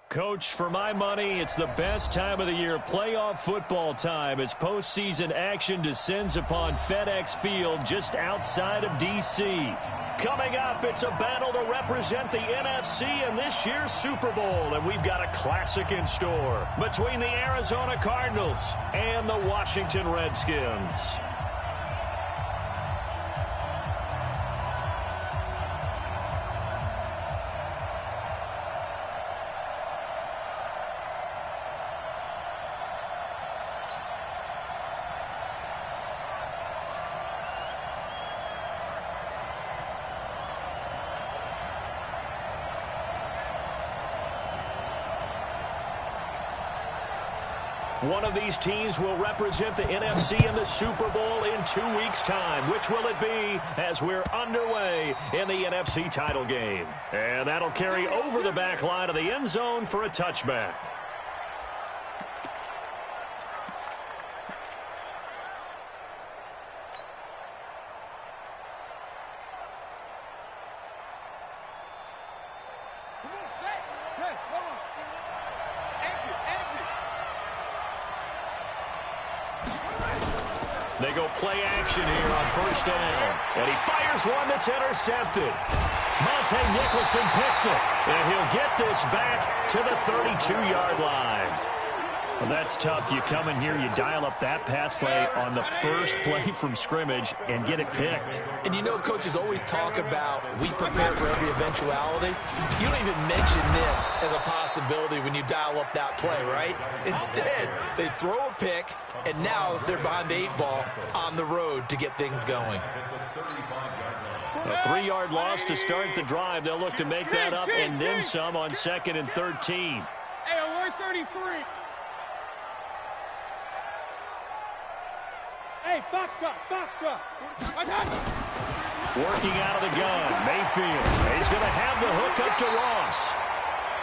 Coach, for my money, it's the best time of the year, playoff football time, as postseason action descends upon FedEx Field just outside of D.C. Coming up, it's a battle to represent the NFC in this year's Super Bowl, and we've got a classic in store between the Arizona Cardinals and the Washington Redskins. One of these teams will represent the NFC in the Super Bowl in 2 weeks' time. Which will it be as we're underway in the NFC title game? And that'll carry over the back line of the end zone for a touchback. They go play action here on first down. And he fires one that's intercepted. Monte Nicholson picks it. And he'll get this back to the 32-yard line. Well, that's tough. You come in here, you dial up that pass play on the first play from scrimmage and get it picked. And you know, coaches always talk about we prepare for every eventuality. You don't even mention this as a possibility when you dial up that play, right? Instead, they throw a pick, and now they're behind the 8 ball on the road to get things going. A 3-yard loss to start the drive. They'll look to make that up and then some on 2nd and 13. Hey, we're 33. Hey, box truck. Working out of the gun, Mayfield. He's going to have the hook up to Ross.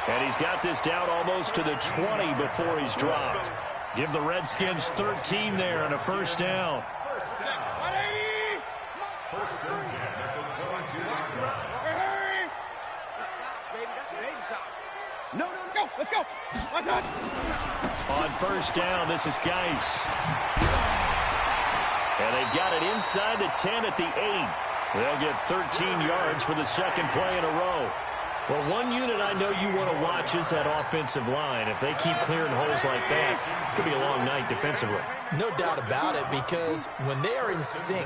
And he's got this down almost to the 20 before he's dropped. Give the Redskins 13 there and a first down. No, let's go. On first down, this is Geis. And they've got it inside the 10 at the 8. They'll get 13 yards for the second play in a row. Well, one unit I know you want to watch is that offensive line. If they keep clearing holes like that, it could be a long night defensively. No doubt about it, because when they are in sync,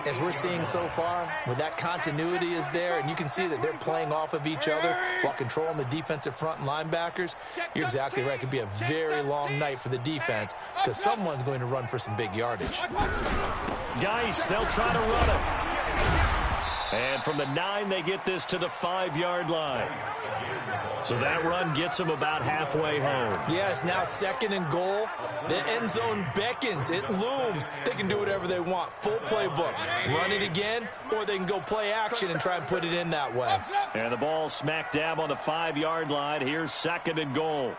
as we're seeing so far, when that continuity is there, and you can see that they're playing off of each other while controlling the defensive front and linebackers, you're exactly right. It could be a very long night for the defense because someone's going to run for some big yardage. Geis, they'll try to run it. And from the 9, they get this to the 5-yard line. So that run gets them about halfway home. Yes, now 2nd and goal. The end zone beckons. It looms. They can do whatever they want. Full playbook. Run it again, or they can go play action and try and put it in that way. And the ball smack dab on the 5-yard line. Here's 2nd and goal.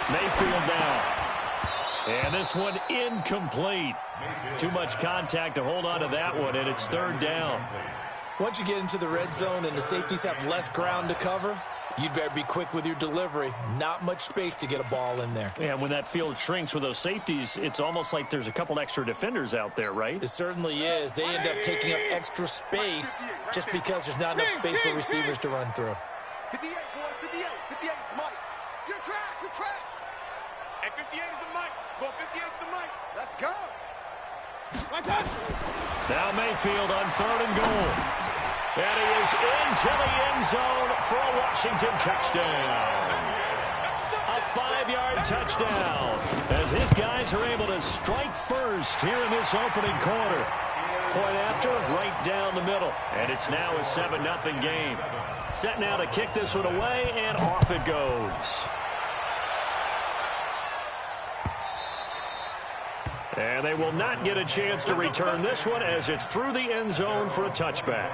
Mayfield down. And this one incomplete. Too much contact to hold on to that one, and it's 3rd down. Once you get into the red zone and the safeties have less ground to cover, you'd better be quick with your delivery. Not much space to get a ball in there. Yeah, when that field shrinks with those safeties, it's almost like there's a couple extra defenders out there, right? It certainly is. They end up taking up extra space just because there's not enough space for receivers to run through. 58, boys, 58 is Mike. You're trash. And 58 is the Mike. Go 58 is the Mike. Let's go. Now Mayfield on 3rd and goal. And he is into the end zone for a Washington touchdown. A 5-yard touchdown as his guys are able to strike first here in this opening quarter. Point after, right down the middle. And it's now a 7-0 game. Set now to kick this one away, and off it goes. And they will not get a chance to return this one as it's through the end zone for a touchback.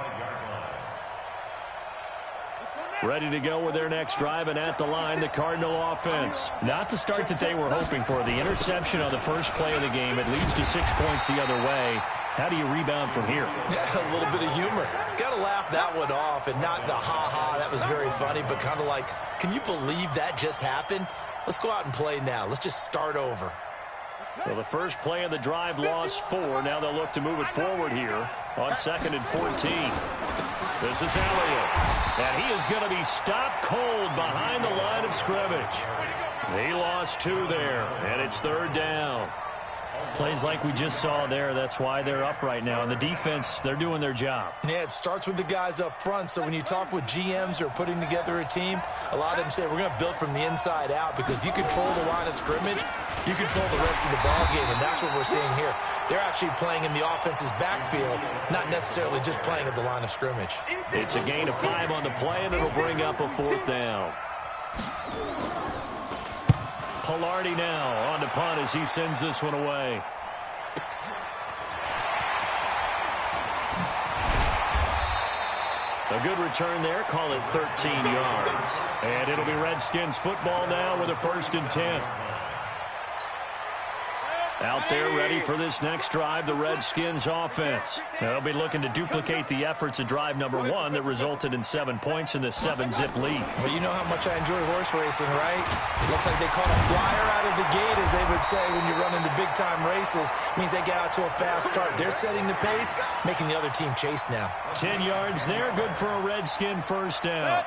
Ready to go with their next drive, and at the line, the Cardinal offense. Not the start that they were hoping for. The interception on the first play of the game. It leads to 6 points the other way. How do you rebound from here? Yeah, a little bit of humor. Got to laugh that one off, and not the ha-ha, that was very funny, but kind of like, can you believe that just happened? Let's go out and play now. Let's just start over. Well, the first play of the drive lost 4. Now they'll look to move it forward here on 2nd and 14. This is Elliott, and he is going to be stopped cold behind the line of scrimmage. He lost 2 there, and it's 3rd down. Plays like we just saw there. That's why they're up right now. And the defense, they're doing their job. Yeah, it starts with the guys up front. So when you talk with GMs who are putting together a team, a lot of them say we're going to build from the inside out, because if you control the line of scrimmage, you control the rest of the ball game, and that's what we're seeing here. They're actually playing in the offense's backfield, not necessarily just playing at the line of scrimmage. It's a gain of 5 on the play, and it'll bring up a 4th down. Pilardi now on the punt as he sends this one away. A good return there. Call it 13 yards. And it'll be Redskins football now with a 1st and 10. Out there ready for this next drive, the Redskins offense. They'll be looking to duplicate the efforts of drive number 1 that resulted in 7 points in the 7-zip lead. Well, you know how much I enjoy horse racing, right? Looks like they caught a flyer out of the gate, as they would say when you run into big-time races. Means they get out to a fast start. They're setting the pace, making the other team chase now. 10 yards there, good for a Redskin 1st down.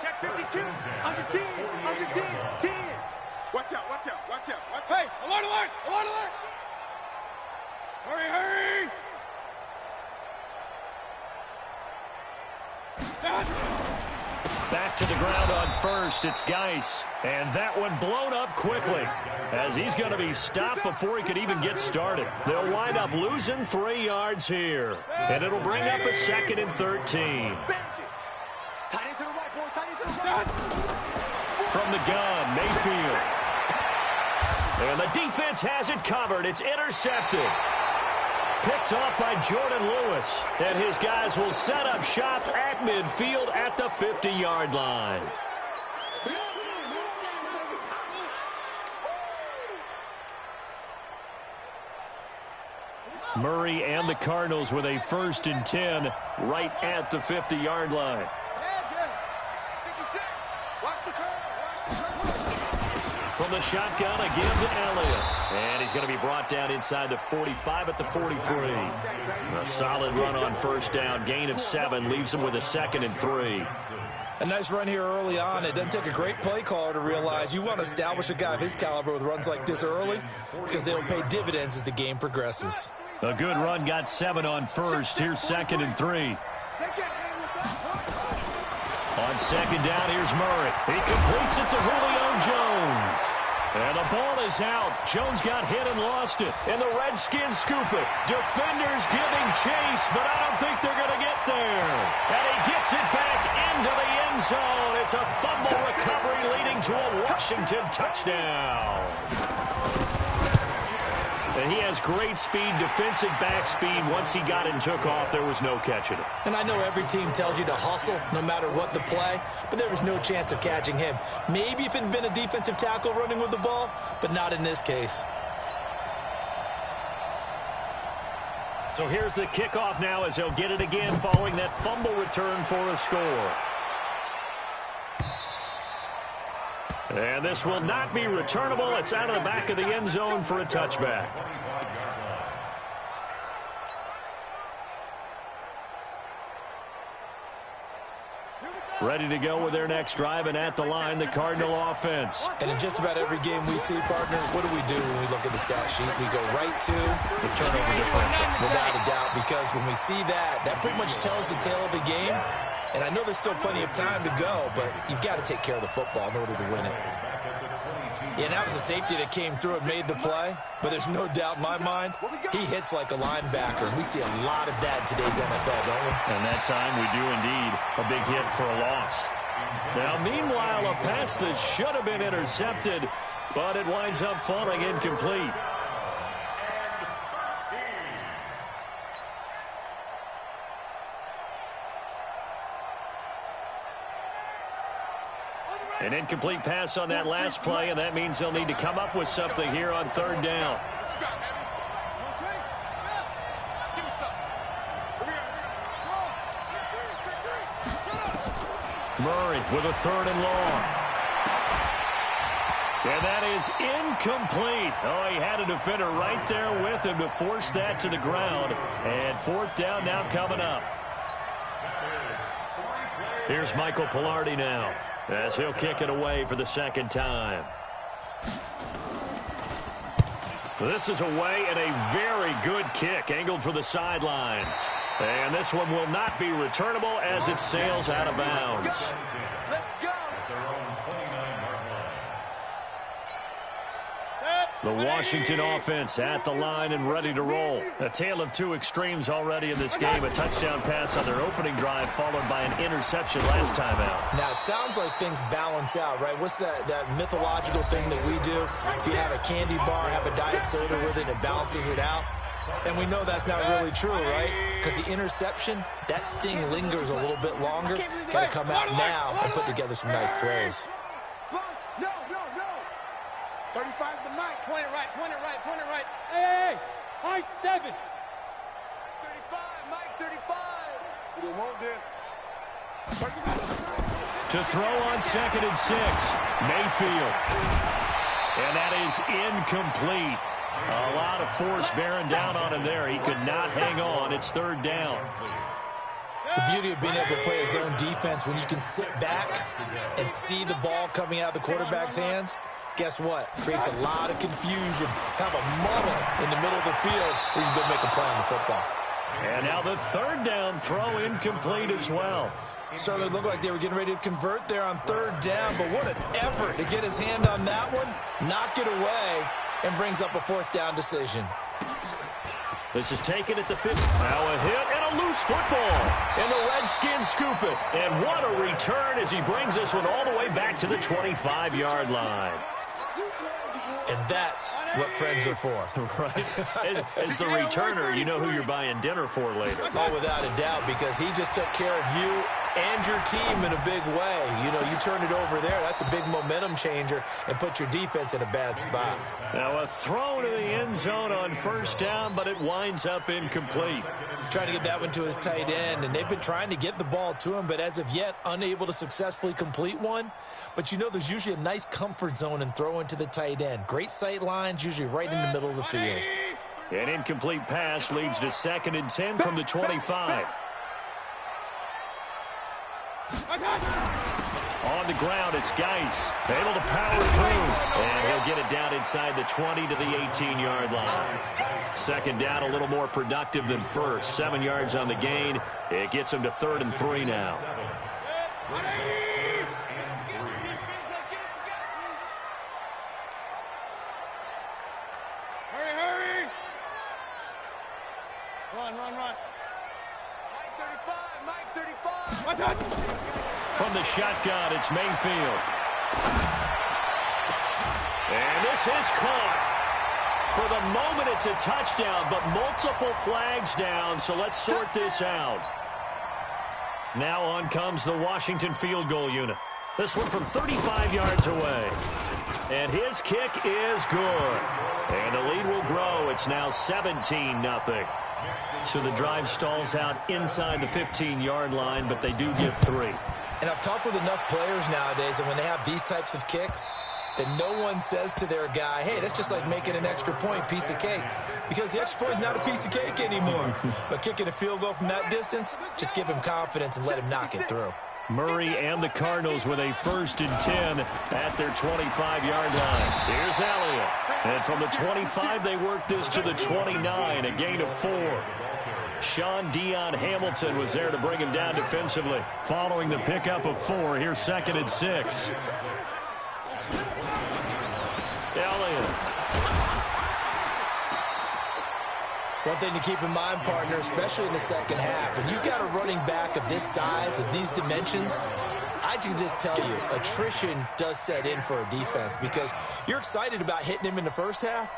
Check 52. Under 10. Under 10. 10. Watch out. Watch out. Watch out. Watch out. Hey, alert, alert. Alert, alert. Hurry, hurry. Back to the ground on 1st. It's Geis. And that one blown up quickly, as he's going to be stopped before he could even get started. They'll wind up losing 3 yards here. And it'll bring up a 2nd and 13. From the gun, Mayfield. And the defense has it covered. It's intercepted. Picked off by Jordan Lewis. And his guys will set up shop at midfield at the 50-yard line. Murray and the Cardinals with a 1st and 10 right at the 50-yard line. From the shotgun, again to Elliott. And he's going to be brought down inside the 45 at the 43. A solid run on 1st down. Gain of 7 leaves him with a 2nd and 3. A nice run here early on. It doesn't take a great play caller to realize you want to establish a guy of his caliber with runs like this early, because they'll pay dividends as the game progresses. A good run, got 7 on 1st. Here's 2nd and 3. On 2nd down, here's Murray. He completes it to Julio Jones. And the ball is out. Jones got hit and lost it. And the Redskins scoop it. Defenders giving chase, but I don't think they're going to get there. And he gets it back into the end zone. It's a fumble recovery leading to a Washington touchdown. And he has great speed, defensive back speed. Once he got it and took off, there was no catching it. And I know every team tells you to hustle no matter what the play, but there was no chance of catching him. Maybe if it had been a defensive tackle running with the ball, but not in this case. So here's the kickoff now, as he'll get it again following that fumble return for a score. And this will not be returnable. It's out of the back of the end zone for a touchback. Ready to go with their next drive, and at the line, the Cardinal offense. And in just about every game we see, partner, what do when we look at the stat sheet? We go right to The turnover differential. without a doubt, because when we see that, that pretty much tells the tale of the game. And I know there's still plenty of time to go, but you've got to take care of the football in order to win it. Yeah, that was a safety that came through and made the play, but there's no doubt in my mind, he hits like a linebacker, and we see a lot of that in today's NFL, don't we? And that time we do indeed. A big hit for a loss. Now, meanwhile, a pass that should have been intercepted, but it winds up falling incomplete. An incomplete pass on that last play, and that means they'll need to come up with something here on third down. Murray with a third and long. And that is incomplete. Oh, he had a defender right there with him to force that to the ground. And fourth down now coming up. Here's Michael Pilardi now, as he'll kick it away for the second time. This is away and a very good kick, angled for the sidelines. And this one will not be returnable as it sails out of bounds. The Washington offense at the line and ready to roll. A tale of two extremes already in this game. A touchdown pass on their opening drive followed by an interception last time out. Now, it sounds like things balance out, right? What's that mythological thing that we do? If you have a candy bar, have a diet soda with it, it balances it out. And we know that's not really true, right? Because the interception, that sting lingers a little bit longer. Got to come out now and put together some nice plays. No. 35's the mic. Point it right. Hey. I-7. 35, Mike, 35. We don't want this. To throw on 2nd and 6, Mayfield. And that is incomplete. A lot of force bearing down on him there. He could not hang on. It's third down. The beauty of being able to play a zone defense when you can sit back and see the ball coming out of the quarterback's hands, guess what? Creates a lot of confusion, kind of a muddle in the middle of the field where you can go make a play on the football. And now the third down throw incomplete as well. Certainly looked like they were getting ready to convert there on third down, but what an effort to get his hand on that one, knock it away, and brings up a fourth down decision. This is taken at the 50. Now a hit and a loose football. And the Redskins scoop it. And what a return as he brings this one all the way back to the 25-yard line. And that's what friends are for. Right. As the returner, you know who you're buying dinner for later. Oh, without a doubt, because he just took care of you and your team in a big way. You know, you turn it over there, that's a big momentum changer and put your defense in a bad spot. Now a throw to the end zone on first down, but it winds up incomplete. Trying to get that one to his tight end, and they've been trying to get the ball to him, but as of yet, unable to successfully complete one. But you know there's usually a nice comfort zone in throwing to the tight end. Great sight lines, usually right in the middle of the field. An incomplete pass leads to 2nd and 10 from the 25. On the ground, it's Geis. Able to power through. And he'll get it down inside the 20 to the 18-yard line. Second down, a little more productive than first. 7 yards on the gain. It gets him to 3rd and 3 now. Hurry. Run. Mike 35. From the shotgun, it's Mayfield. And this is caught. For the moment, it's a touchdown, but multiple flags down, so let's sort this out. Now on comes the Washington field goal unit. This one from 35 yards away. And his kick is good. And the lead will grow. It's now 17-0. So the drive stalls out inside the 15-yard line, but they do give 3. And I've talked with enough players nowadays, and when they have these types of kicks, that no one says to their guy, hey, that's just like making an extra point, piece of cake. Because the extra point is not a piece of cake anymore. But kicking a field goal from that distance, just give him confidence and let him knock it through. Murray and the Cardinals with a 1st and 10 at their 25-yard line. Here's Elliott. And from the 25, they work this to the 29, a gain of 4. Sean Dion Hamilton was there to bring him down defensively. Following the pickup of 4, here's 2nd and 6. Elliott. One thing to keep in mind, partner, especially in the second half, when you've got a running back of this size, of these dimensions, I can just tell you, attrition does set in for a defense because you're excited about hitting him in the first half.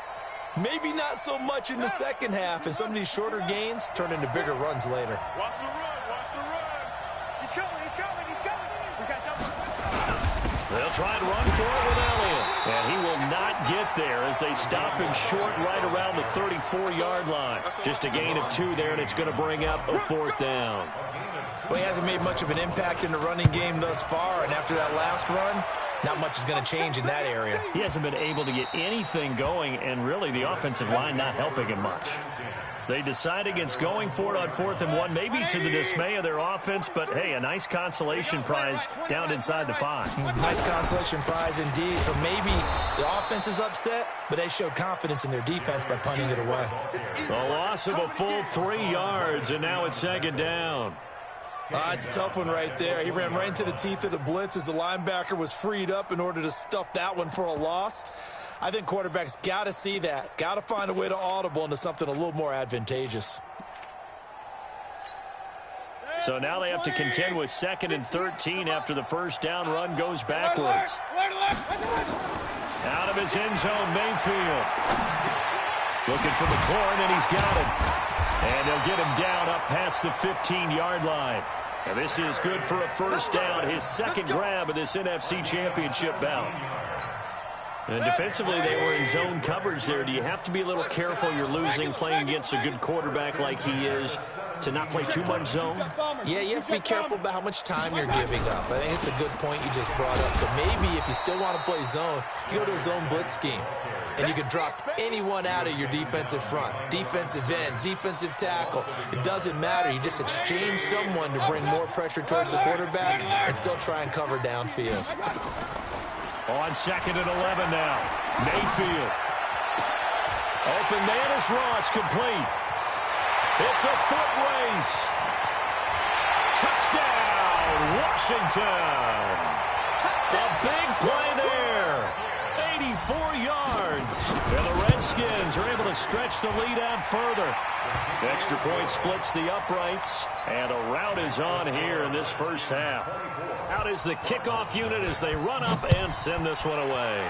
Maybe not so much in the second half, and some of these shorter gains turn into bigger runs later. Watch the run. He's coming. We got double. They'll try and run for it with Elliott. And he will not get there as they stop him short right around the 34-yard line. Just a gain of 2 there, and it's going to bring up a 4th down. Well, he hasn't made much of an impact in the running game thus far, and after that last run, not much is going to change in that area. He hasn't been able to get anything going, and really the offensive line not helping him much. They decide against going for it on 4th and 1, maybe to the dismay of their offense, but, hey, a nice consolation prize down inside the 5. Nice consolation prize indeed. So maybe the offense is upset, but they showed confidence in their defense by punting it away. A loss of a full 3 yards, and now it's 2nd down. It's a tough one right there. He ran right into the teeth of the blitz as the linebacker was freed up in order to stuff that one for a loss. I think quarterbacks got to see that, got to find a way to audible into something a little more advantageous. So now they have to contend with 2nd and 13 after the first down run goes backwards. Out of his end zone, Mayfield. Looking for McLaurin, and he's got it. And they'll get him down up past the 15-yard line. And this is good for a first down, his 2nd grab of this NFC Championship bout. And defensively, they were in zone coverage there. Do you have to be a little careful you're losing playing against a good quarterback like he is to not play too much zone? Yeah, you have to be careful about how much time you're giving up. I think it's a good point you just brought up. So maybe if you still want to play zone, you go to a zone blitz scheme. And you can drop anyone out of your defensive front, defensive end, defensive tackle. It doesn't matter. You just exchange someone to bring more pressure towards the quarterback and still try and cover downfield. On 2nd and 11 now. Mayfield. Open man is Ross, complete. It's a foot race. Touchdown, Washington. A big play there. 84 yards. And the Redskins are able to stretch the lead out further. Extra point splits the uprights. And a rout is on here in this first half. Out is the kickoff unit as they run up and send this one away.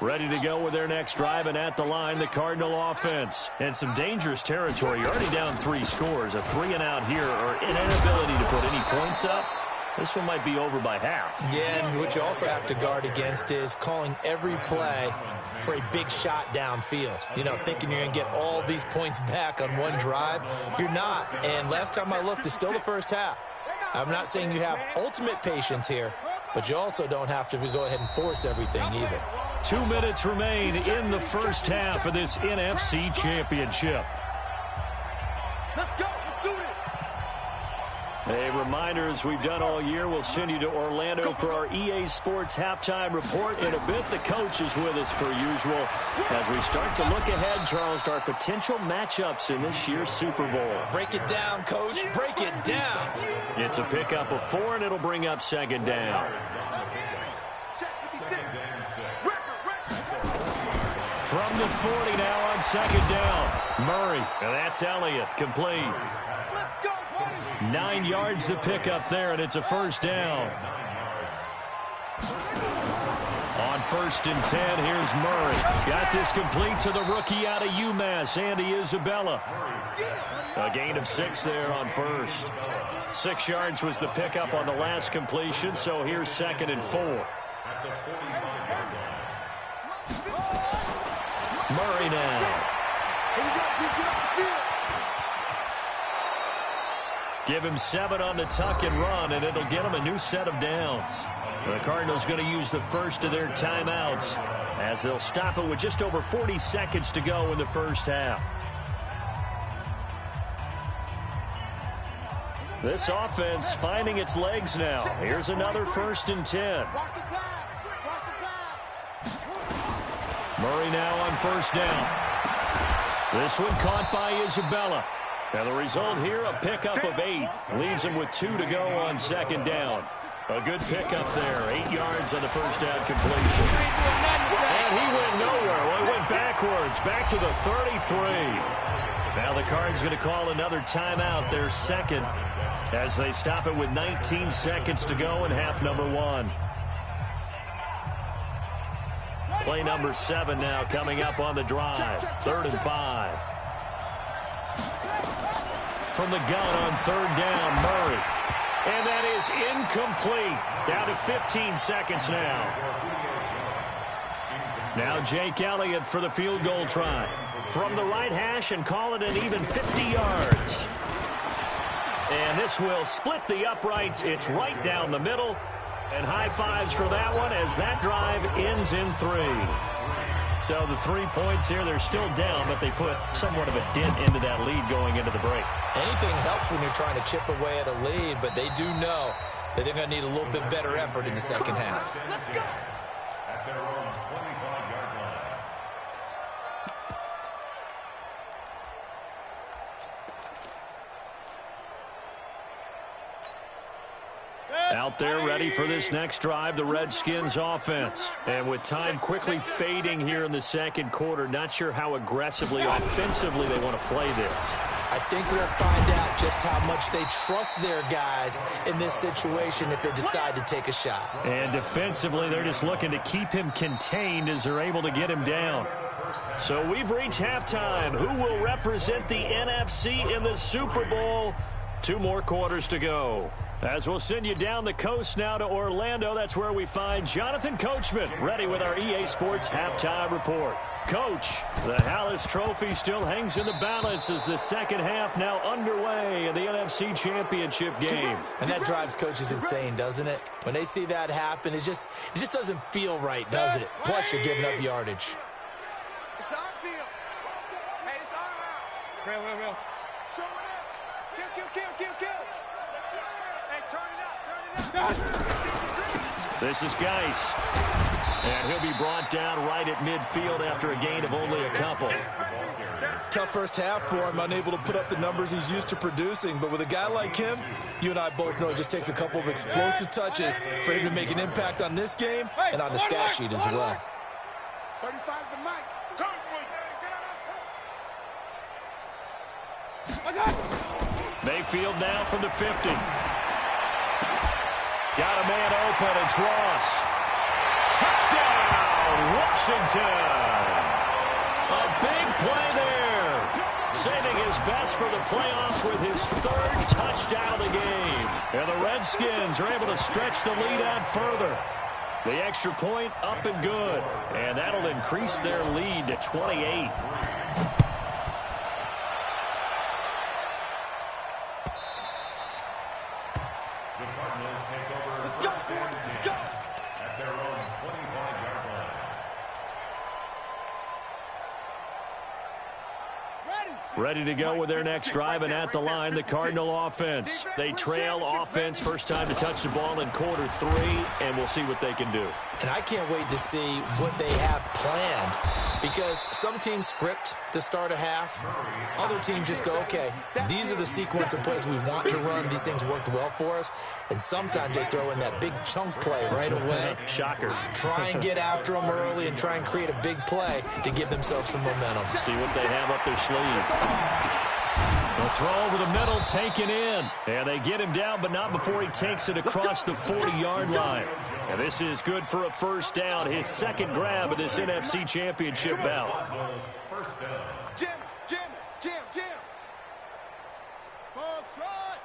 Ready to go with their next drive, and at the line, the Cardinal offense. And some dangerous territory. You're already down 3 scores. A 3-and-out here, or an inability to put any points up. This one might be over by half. Yeah, and what you also have to guard against is calling every play for a big shot downfield. You know, thinking you're going to get all these points back on one drive. You're not. And last time I looked, it's still the first half. I'm not saying you have ultimate patience here, but you also don't have to go ahead and force everything either. 2 minutes remain in the first half of this NFC Championship. Let's go. Let's do this. A reminder, as we've done all year, we'll send you to Orlando for our EA Sports halftime report. In a bit, the coach is with us per usual as we start to look ahead, Charles, to our potential matchups in this year's Super Bowl. Break it down, Coach. Break it down. It's a pickup of 4, and it'll bring up 2nd down. From the 40 now on 2nd down. Murray, and that's Elliott, complete. Let's go, buddy. 9 yards to pick up there, and it's a first down. On 1st and 10, here's Murray. Got this complete to the rookie out of UMass, Andy Isabella. A gain of 6 there on 1st. 6 yards was the pickup on the last completion, so here's 2nd and 4. Murray now. Give him 7 on the tuck and run, and it'll get him a new set of downs. The Cardinals going to use the first of their timeouts as they'll stop it with just over 40 seconds to go in the first half. This offense finding its legs now. Here's another 1st and 10. Murray now on 1st down. This one caught by Isabella. And the result here, a pickup of 8. Leaves him with 2 to go on 2nd down. A good pickup there. 8 yards on the first down completion. And he went nowhere. Well, he went backwards. Back to the 33. Now the Cards going to call another timeout, their second, as they stop it with 19 seconds to go in half number one. Play number 7 now coming up on the drive. 3rd and 5. From the gun on 3rd down, Murray. And that is incomplete. Down to 15 seconds now. Now Jake Elliott for the field goal try. From the right hash and call it an even 50 yards. And this will split the uprights. It's right down the middle. And high fives for that one as that drive ends in 3. So the 3 points here, they're still down, but they put somewhat of a dent into that lead going into the break. Anything helps when you're trying to chip away at a lead, but they do know that they're going to need a little bit better effort in the second half. Let's go. Out there ready for this next drive, the Redskins offense. And with time quickly fading here in the second quarter, not sure how aggressively, offensively they want to play this. I think we'll find out just how much they trust their guys in this situation if they decide to take a shot. And defensively, they're just looking to keep him contained as they're able to get him down. So we've reached halftime. Who will represent the NFC in the Super Bowl? 2 more quarters to go. As we'll send you down the coast now to Orlando, that's where we find Jonathan Coachman, ready with our EA Sports Halftime Report. Coach, the Hallis Trophy still hangs in the balance as the second half now underway in the NFC Championship game. And that drives coaches insane, doesn't it? When they see that happen, it just doesn't feel right, does it? Plus, you're giving up yardage. It's our field. Hey, it's our house. Real. Show it up. Kill. Hey, turn it up. This is Geis. And he'll be brought down right at midfield after a gain of only a couple. Tough first half for him, unable to put up the numbers he's used to producing. But with a guy like him, you and I both know it just takes a couple of explosive touches for him to make an impact on this game and on the stat sheet as well. 35's the mic. Mayfield now from the 50. Got a man open. It's Ross. Touchdown, Washington. A big play there. Saving his best for the playoffs with his 3rd touchdown of the game. And the Redskins are able to stretch the lead out further. The extra point up and good. And that'll increase their lead to 28. Ready to go with their next drive, and at the line, the Cardinal offense. They trail offense first time to touch the ball in quarter 3, and we'll see what they can do. And I can't wait to see what they have planned, because some teams script to start a half. Other teams just go, okay, these are the sequence of plays we want to run. These things worked well for us. And sometimes they throw in that big chunk play right away. Shocker. Try and get after them early and try and create a big play to give themselves some momentum. See what they have up their sleeve. The throw over the middle, taken in. And they get him down, but not before he takes it across the 40-yard line. And this is good for a first down, his 2nd grab of this NFC Championship bout. Jim. Ball trot.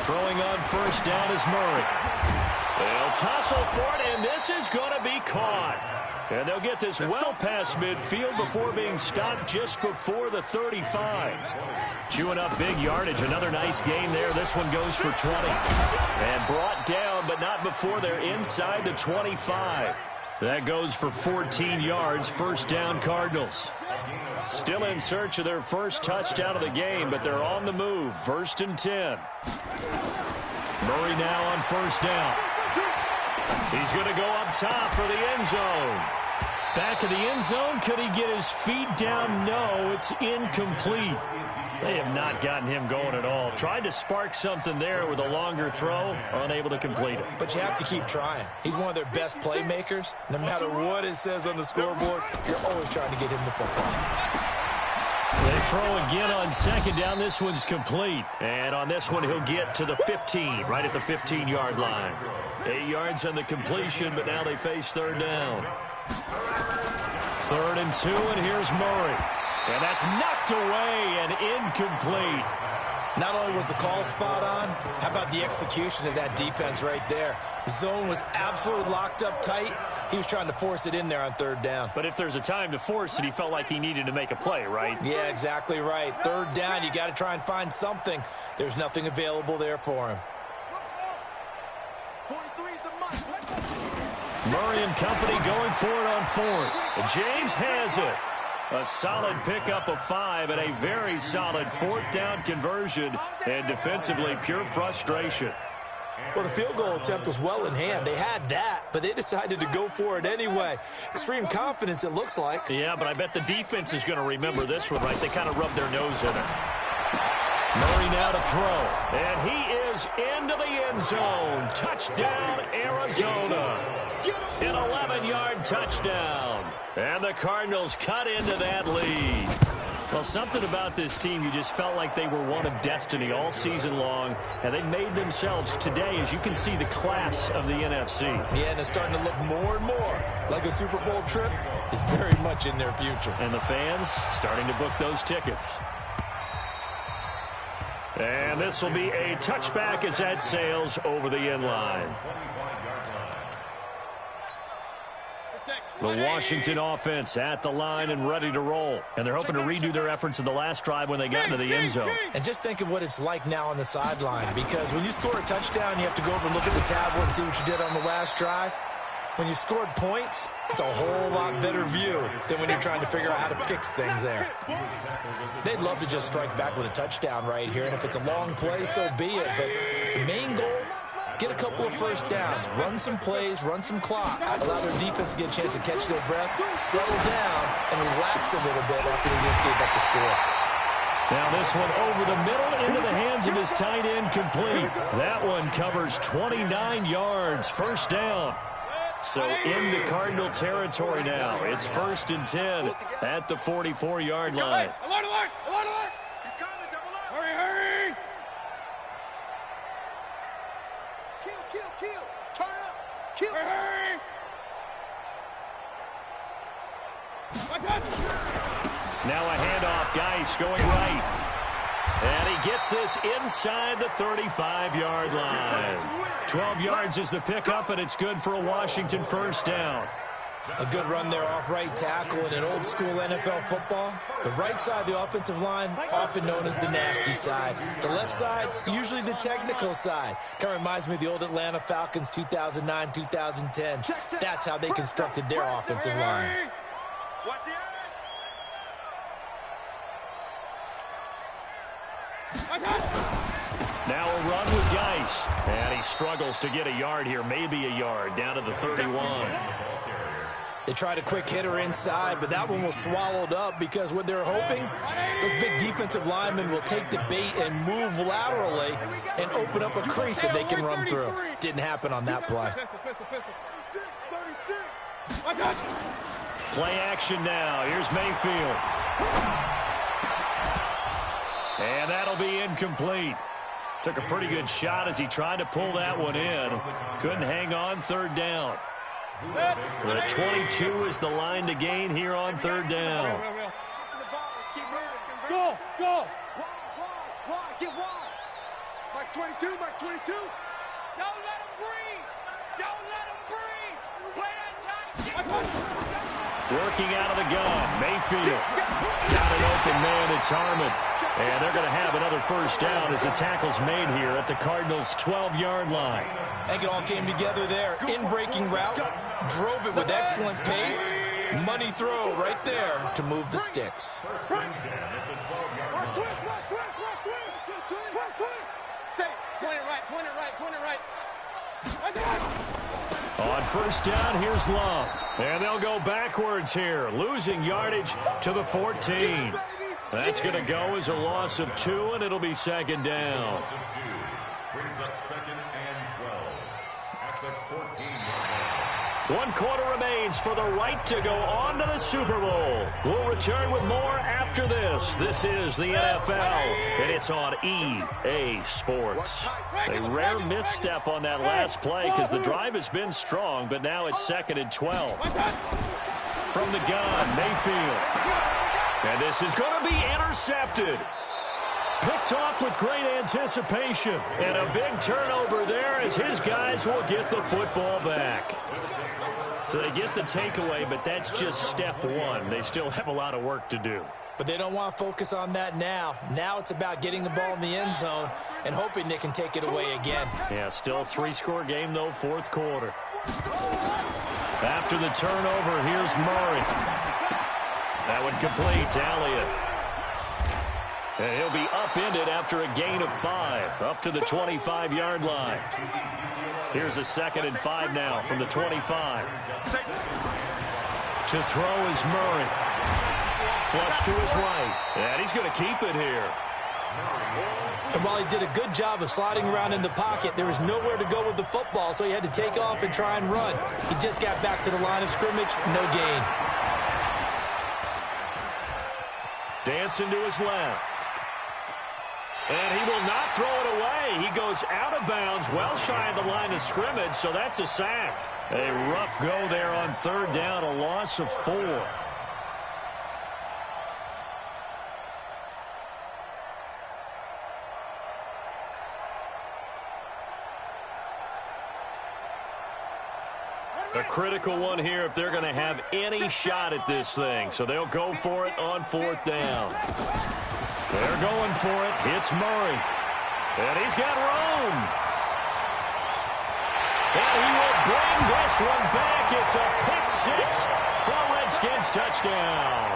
Throwing on first down is Murray. They'll tussle for it, and this is going to be caught. And they'll get this well past midfield before being stopped just before the 35. Chewing up big yardage. Another nice gain there. This one goes for 20. And brought down, but not before they're inside the 25. That goes for 14 yards. First down, Cardinals. Still in search of their first touchdown of the game, but they're on the move. 1st and 10. Murray now on first down. He's going to go up top for the end zone. Back of the end zone. Could he get his feet down? No, it's incomplete. They have not gotten him going at all. Tried to spark something there with a longer throw. Unable to complete it. But you have to keep trying. He's one of their best playmakers. No matter what it says on the scoreboard, you're always trying to get him the football. throw again on second down. This one's complete. And on this one, he'll get to the 15, right at the 15-yard line. 8 yards on the completion, but now they face third down. 3rd and 2, and here's Murray. And that's knocked away and incomplete. Not only was the call spot on, how about the execution of that defense right there? The zone was absolutely locked up tight. He was trying to force it in there on 3rd down. But if there's a time to force it, he felt like he needed to make a play, right? Yeah, exactly right. 3rd down, you got to try and find something. There's nothing available there for him. Murray and company going for it on 4th. And James has it. A solid pickup of 5 and a very solid 4th down conversion. And defensively, pure frustration. Well, the field goal attempt was well in hand. They had that, but they decided to go for it anyway. Extreme confidence, it looks like. Yeah, but I bet the defense is going to remember this one, right? They kind of rubbed their nose in it. Murray now to throw. And he is into the end zone. Touchdown, Arizona. An 11-yard touchdown. And the Cardinals cut into that lead. Well, something about this team, you just felt like they were one of destiny all season long, and they made themselves today, as you can see, the class of the NFC. Yeah, and it's starting to look more and more like a Super Bowl trip is very much in their future. And the fans starting to book those tickets. And this will be a touchback as that sails over the end line. The Washington offense at the line and ready to roll. And they're hoping to redo their efforts in the last drive when they got into the end zone. And just think of what it's like now on the sideline, because when you score a touchdown, you have to go over and look at the tablet and see what you did on the last drive. When you scored points, it's a whole lot better view than when you're trying to figure out how to fix things there. They'd love to just strike back with a touchdown right here, and if it's a long play, so be it. But the main goal, get a couple of first downs, run some plays, run some clock, allow their defense to get a chance to catch their breath, settle down, and relax a little bit after they just gave up the score. Now this one over the middle into the hands of his tight end, complete. That one covers 29 yards, first down. So into Cardinal territory now. It's 1st and 10 at the 44-yard line. Alert, alert, alert, alert. He's coming, double up. Hurry, hurry. Kill. Turn up. Kill. Hurry. Now a handoff. Geis going right. And he gets this inside the 35-yard line. 12 yards is the pickup, and it's good for a Washington first down. A good run there off right tackle in an old-school NFL football. The right side of the offensive line, often known as the nasty side. The left side, usually the technical side. Kind of reminds me of the old Atlanta Falcons 2009, 2010. That's how they constructed their offensive line. Now a run with Geis. And he struggles to get a yard here, maybe a yard, down to the 31. They tried a quick hitter inside, but that one was swallowed up because what they're hoping, those big defensive linemen will take the bait and move laterally and open up a crease that they can run through. Didn't happen on that play. Play action now. Here's Mayfield. And that'll be incomplete. Took a pretty good shot as he tried to pull that one in. Couldn't hang on, 3rd down. The 22 is the line to gain here on 3rd down. Go. Wide. Get wide. Mike's 22. Don't let him breathe. Play that tight. Working out of the gun. Mayfield. Got an open man. It's Harmon. And they're going to have another first down as the tackle's made here at the Cardinals' 12-yard line. I think it all came together there. In-breaking route, drove it with excellent pace. Money throw right there to move the sticks. Point it right. On first down, here's Love. And they'll go backwards here, losing yardage to the 14. That's going to go as a loss of 2, and it'll be 2nd down. Brings up 2nd and 12 at the 14-yard line. 1 quarter remains for the right to go on to the Super Bowl. We'll return with more after this. This is the NFL, and it's on EA Sports. A rare misstep on that last play because the drive has been strong, but now it's 2nd and 12. From the gun, Mayfield. And this is going to be intercepted. Picked off with great anticipation. And a big turnover there as his guys will get the football back. So they get the takeaway, but that's just step one. They still have a lot of work to do. But they don't want to focus on that now. Now it's about getting the ball in the end zone and hoping they can take it away again. Yeah, still a 3-score game, though, 4th quarter. After the turnover, here's Murray. That one complete to Elliott. And he'll be upended after a gain of 5, up to the 25-yard line. Here's a 2nd and 5 now from the 25. To throw is Murray. Flush to his right. And he's going to keep it here. And while he did a good job of sliding around in the pocket, there was nowhere to go with the football, so he had to take off and try and run. He just got back to the line of scrimmage, no gain. Dancing to his left. And he will not throw it away. He goes out of bounds, well shy of the line of scrimmage, so that's a sack. A rough go there on 3rd down, a loss of 4. A critical one here if they're going to have any shot at this thing. So they'll go for it on 4th down. They're going for it. It's Murray. And he's got room. And he will bring this one back. It's a pick-6 for a Redskins touchdown.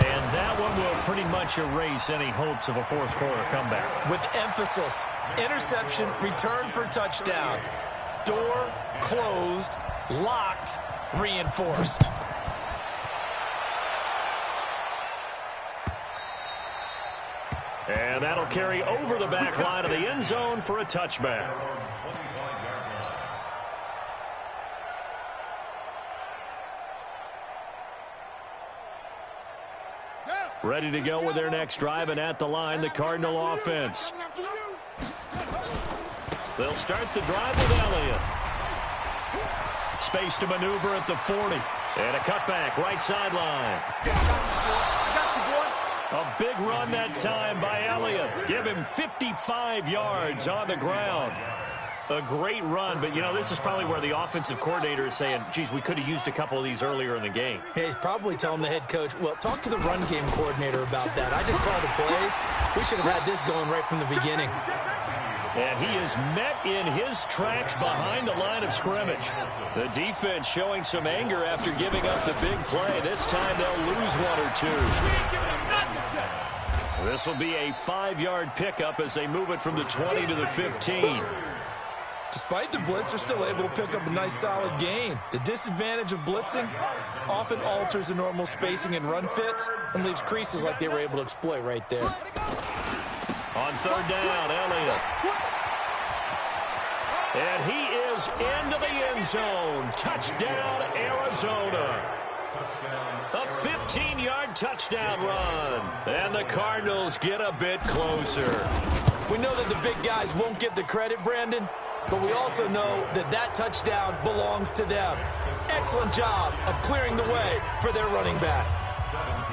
And that one will pretty much erase any hopes of a 4th quarter comeback. With emphasis, interception, return for touchdown. Door closed, locked, reinforced. And that'll carry over the back line of the end zone for a touchback. Ready to go with their next drive, and at the line, the Cardinal offense. They'll start the drive with Elliott. Space to maneuver at the 40. And a cutback, right sideline. A big run that time by Elliott. Give him 55 yards on the ground. A great run, but, you know, this is probably where the offensive coordinator is saying, geez, we could have used a couple of these earlier in the game. Hey, he's probably telling the head coach, well, talk to the run game coordinator about that. I just called the plays. We should have had this going right from the beginning. And he is met in his tracks behind the line of scrimmage. The defense showing some anger after giving up the big play. This time they'll lose 1 or 2. This will be a 5-yard pickup as they move it from the 20 to the 15. Despite the blitz, they're still able to pick up a nice solid gain. The disadvantage of blitzing often alters the normal spacing and run fits and leaves creases like they were able to exploit right there. On 3rd down, Elliott. And he is into the end zone. Touchdown, Arizona. A 15-yard touchdown run. And the Cardinals get a bit closer. We know that the big guys won't get the credit, Brandon, but we also know that that touchdown belongs to them. Excellent job of clearing the way for their running back.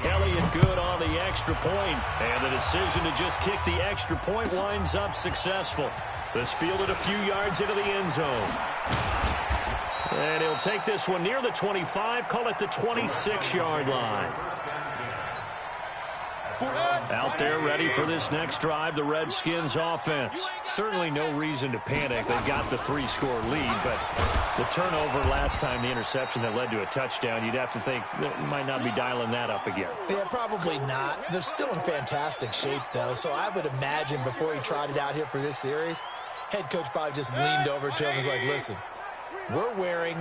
Elliott good on the extra point, and the decision to just kick the extra point winds up successful. This fielded a few yards into the end zone. And he'll take this one near the 25, call it the 26-yard line. Out there ready for this next drive, the Redskins offense. Certainly no reason to panic. They've got the 3-score lead, but the turnover last time, the interception that led to a touchdown, you'd have to think they might not be dialing that up again. Yeah, probably not. They're still in fantastic shape, though, so I would imagine before he trotted out here for this series, head coach probably just leaned over to him and was like, listen, we're wearing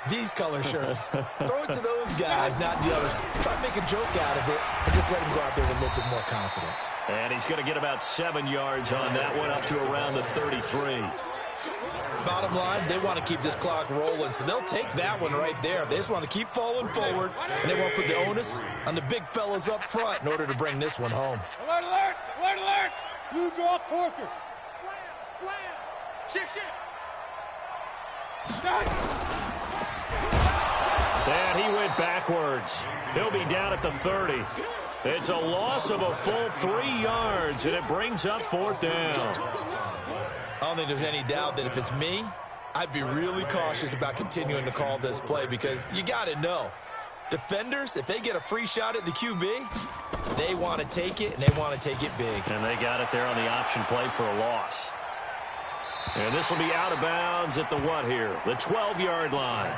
these color shirts. Throw it to those guys, not the others. Try to make a joke out of it and just let him go out there with a little bit more confidence. And he's going to get about 7 yards on that one, up to around the 33. Bottom line, they want to keep this clock rolling, so they'll take that one right there. They just want to keep falling forward, and they want to put the onus on the big fellas up front in order to bring this one home. Alert, alert! Alert, alert! You draw corker. Slam, slam. Shift, shift. And he went backwards. He'll be down at the 30. It's a loss of a full 3 yards, and it brings up 4th down. I don't think there's any doubt that if it's me, I'd be really cautious about continuing to call this play because you got to know, defenders, if they get a free shot at the QB, they want to take it, and they want to take it big. And they got it there on the option play for a loss. And this will be out of bounds at the what here? The 12-yard line.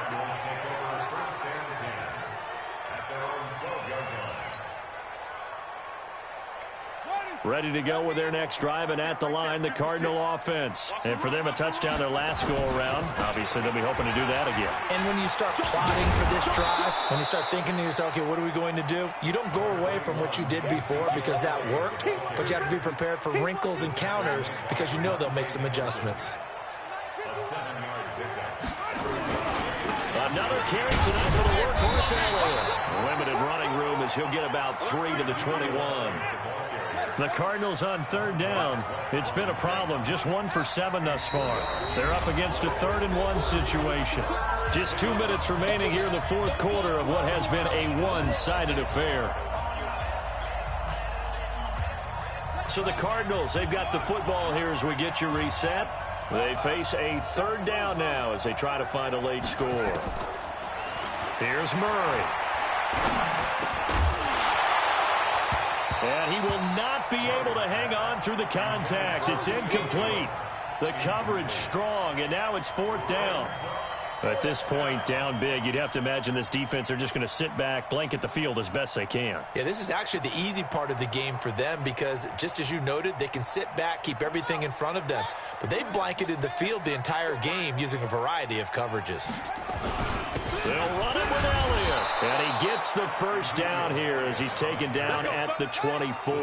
Ready to go with their next drive, and at the line, the Cardinal offense. And for them, a touchdown their last go-around. Obviously, they'll be hoping to do that again. And when you start plotting for this drive, when you start thinking to yourself, okay, what are we going to do? You don't go away from what you did before because that worked, but you have to be prepared for wrinkles and counters because you know they'll make some adjustments. Another carry tonight for the workhorse Elliott. Limited running room as he'll get about 3 to the 21. The Cardinals on 3rd down. It's been a problem. Just 1 for 7 thus far. They're up against a 3rd and 1 situation. Just 2 minutes remaining here in the 4th quarter of what has been a one-sided affair. So the Cardinals, they've got the football here as we get you reset. They face a 3rd down now as they try to find a late score. Here's Murray. And he will not be able to hang on through the contact. It's incomplete. The coverage strong, and now it's 4th down. At this point, down big, you'd have to imagine this defense, they're just going to sit back, blanket the field as best they can. Yeah, this is actually the easy part of the game for them because, just as you noted, they can sit back, keep everything in front of them. But they've blanketed the field the entire game using a variety of coverages. They'll run it with Elliott. And he gets the 1st down here as he's taken down at the 24.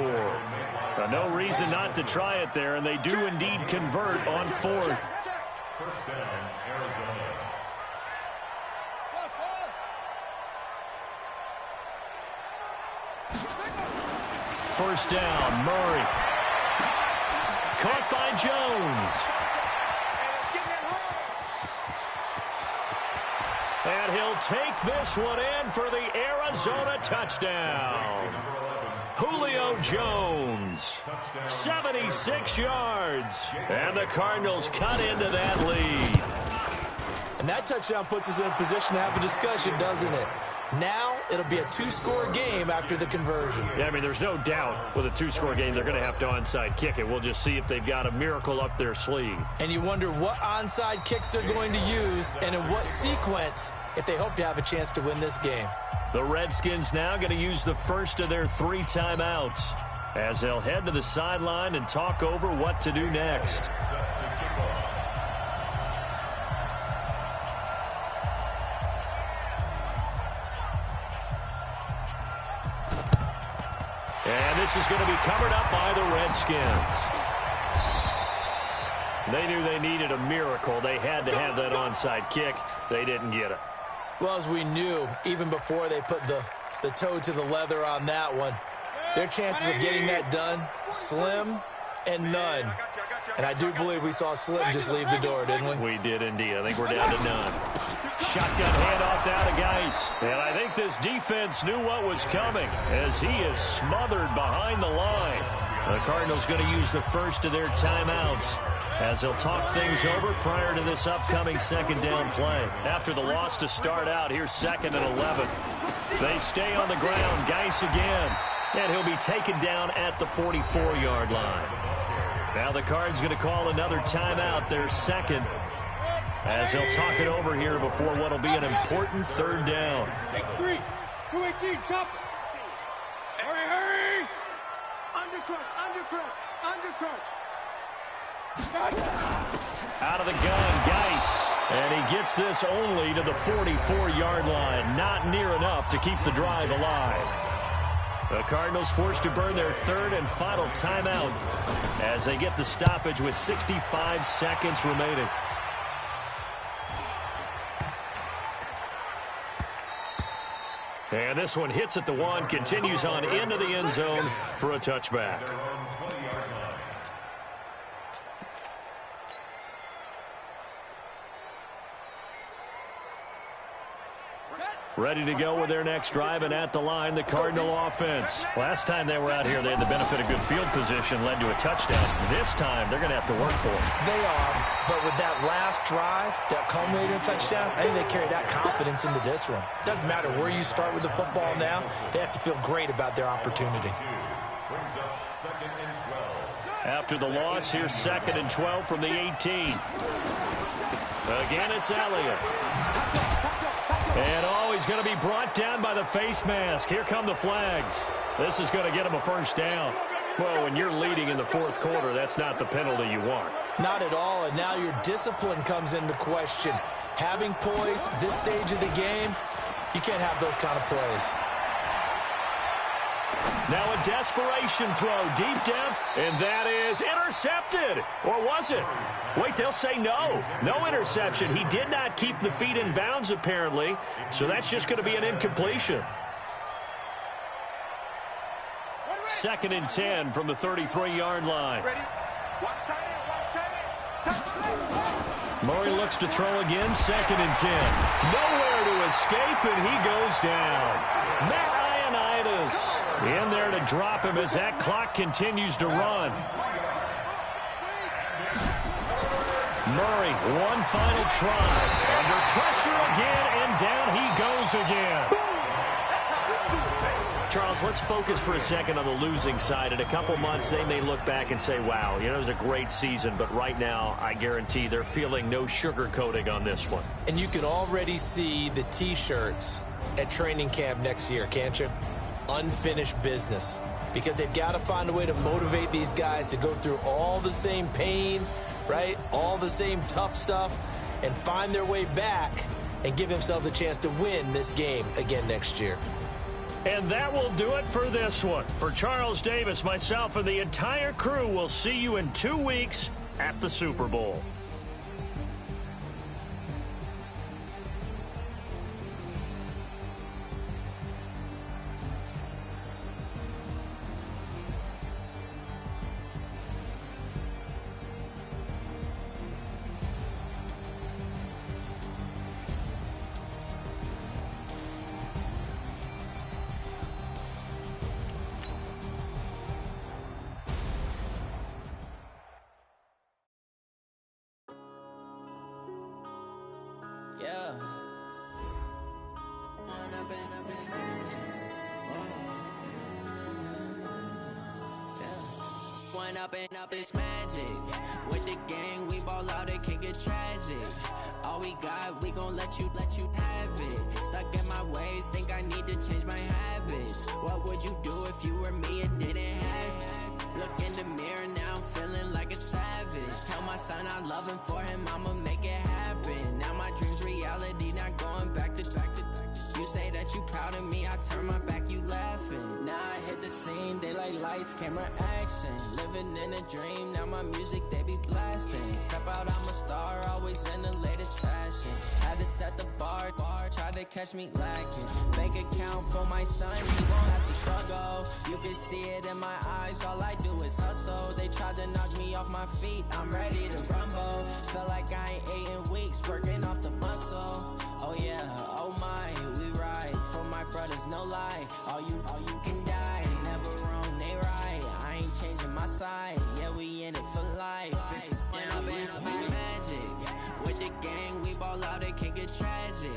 No reason not to try it there, and they do indeed convert on 4th. 1st down, Arizona. First down, Murray. Caught by Jones. And he'll take this one in for the Arizona touchdown. Julio Jones, 76 yards. And the Cardinals cut into that lead. And that touchdown puts us in a position to have a discussion, doesn't it? Now it'll be a 2-score game after the conversion. Yeah, I mean, there's no doubt with a 2-score game they're going to have to onside kick it. We'll just see if they've got a miracle up their sleeve. And you wonder what onside kicks they're going to use and in what sequence if they hope to have a chance to win this game. The Redskins now going to use the first of their 3 timeouts as they'll head to the sideline and talk over what to do next. And this is going to be covered up by the Redskins. They knew they needed a miracle. They had to have that onside kick. They didn't get it. Well, as we knew, even before they put the toe to the leather on that one, their chances of getting that done, slim and none. And I do believe we saw Slim just leave the door, didn't we? We did indeed. I think we're down to none. Shotgun handoff down to Geis. And I think this defense knew what was coming as he is smothered behind the line. The Cardinals going to use the first of their timeouts as they'll talk things over prior to this upcoming 2nd down play. After the loss to start out, here's 2nd and 11. They stay on the ground. Geis again. And he'll be taken down at the 44-yard line. Now the Cards going to call another timeout, their 2nd, as they'll talk it over here before what will be an important 3rd down. 6-3, 218, chop. Hurry, hurry. Undercrush, undercrush, undercrush. Out of the gun, Geis. And he gets this only to the 44-yard line. Not near enough to keep the drive alive. The Cardinals forced to burn their 3rd and final timeout as they get the stoppage with 65 seconds remaining. And this one hits at the 1, continues on into the end zone for a touchback. Ready to go with their next drive, and at the line, the Cardinal offense. Last time they were out here, they had the benefit of good field position, led to a touchdown. This time, they're going to have to work for it. They are, but with that last drive, that culminated in a touchdown, I think they carry that confidence into this one. Doesn't matter where you start with the football now, they have to feel great about their opportunity. After the loss, here's 2nd and 12 from the 18. Again, it's Elliott. And, he's going to be brought down by the face mask. Here come the flags. This is going to get him a first down. Well, when you're leading in the 4th quarter, that's not the penalty you want. Not at all, and now your discipline comes into question. Having poise this stage of the game, you can't have those kind of plays. Now a desperation throw deep down, and that is intercepted. Or was it? Wait, they'll say no. No interception. He did not keep the feet in bounds, apparently, so that's just going to be an incompletion. 2nd and 10 from the 33-yard line. Murray looks to throw again, 2nd and 10. Nowhere to escape, and he goes down. Matt Ioannidis in there to drop him as that clock continues to run. Murray, one final try. Under pressure again, and down he goes again. Charles, let's focus for a second on the losing side. In a couple months, they may look back and say, wow, it was a great season. But right now, I guarantee they're feeling no sugarcoating on this one. And you can already see the T-shirts at training camp next year, can't you? Unfinished business. Because they've got to find a way to motivate these guys to go through all the same pain, right? All the same tough stuff, and find their way back and give themselves a chance to win this game again next year. And that will do it for this one. For Charles Davis, myself, and the entire crew, we'll see you in 2 weeks at the Super Bowl. Yeah. One up and up is magic. With the gang, we ball out, it can get tragic. All we got, we gon' let you have it. Stuck in my ways, think I need to change my habits. What would you do if you were me and didn't have it? Look in the mirror now, I'm feeling like a savage. Tell my son I love him, for him I'ma make it happen. Now my dream's reality, not going back to. You say that you proud of me, I turn my back, you laughing. Now I hit the scene, they like lights, camera, action. Living in a dream, now my music, they be blasting. Step out, I'm a star, always in the latest fashion. Had to set the bar, try to catch me lacking. Bank account for my son, he won't have to struggle. You can see it in my eyes, all I do is hustle. They tried to knock me off my feet, I'm ready to rumble. Feel like I ain't ate in weeks, working off the muscle. Oh yeah, oh my, we ride for my brothers, no lie. All you can die, never wrong, they right. I ain't changing my side, yeah, we in it for life. When up and up is magic. With the gang, we ball out, it can get tragic.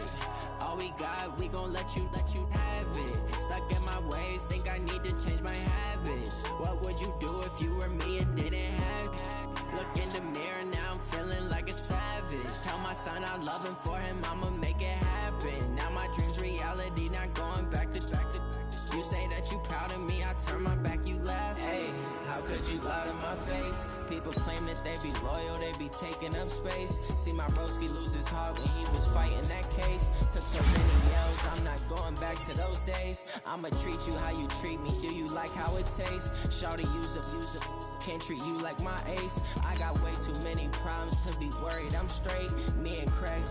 All we got, we gon' let you have it. Stuck in my ways, think I need to change my habits. What would you do if you were me and didn't have it? Look in the mirror, now I'm feeling like a savage. Tell my son I love him, for him I'ma make it happen. Now my dream's reality, not going back to. You say that you proud of me, I turn my back, you laugh. Hey, how could you lie to my face? People claim that they be loyal, they be taking up space. See my broski lose his heart when he was fighting that case. Took so many yells, I'm not going back to those days. I'ma treat you how you treat me, do you like how it tastes? Shawty, use up, can't treat you like my ace. I got way too many problems to be worried, I'm straight. Me and Craig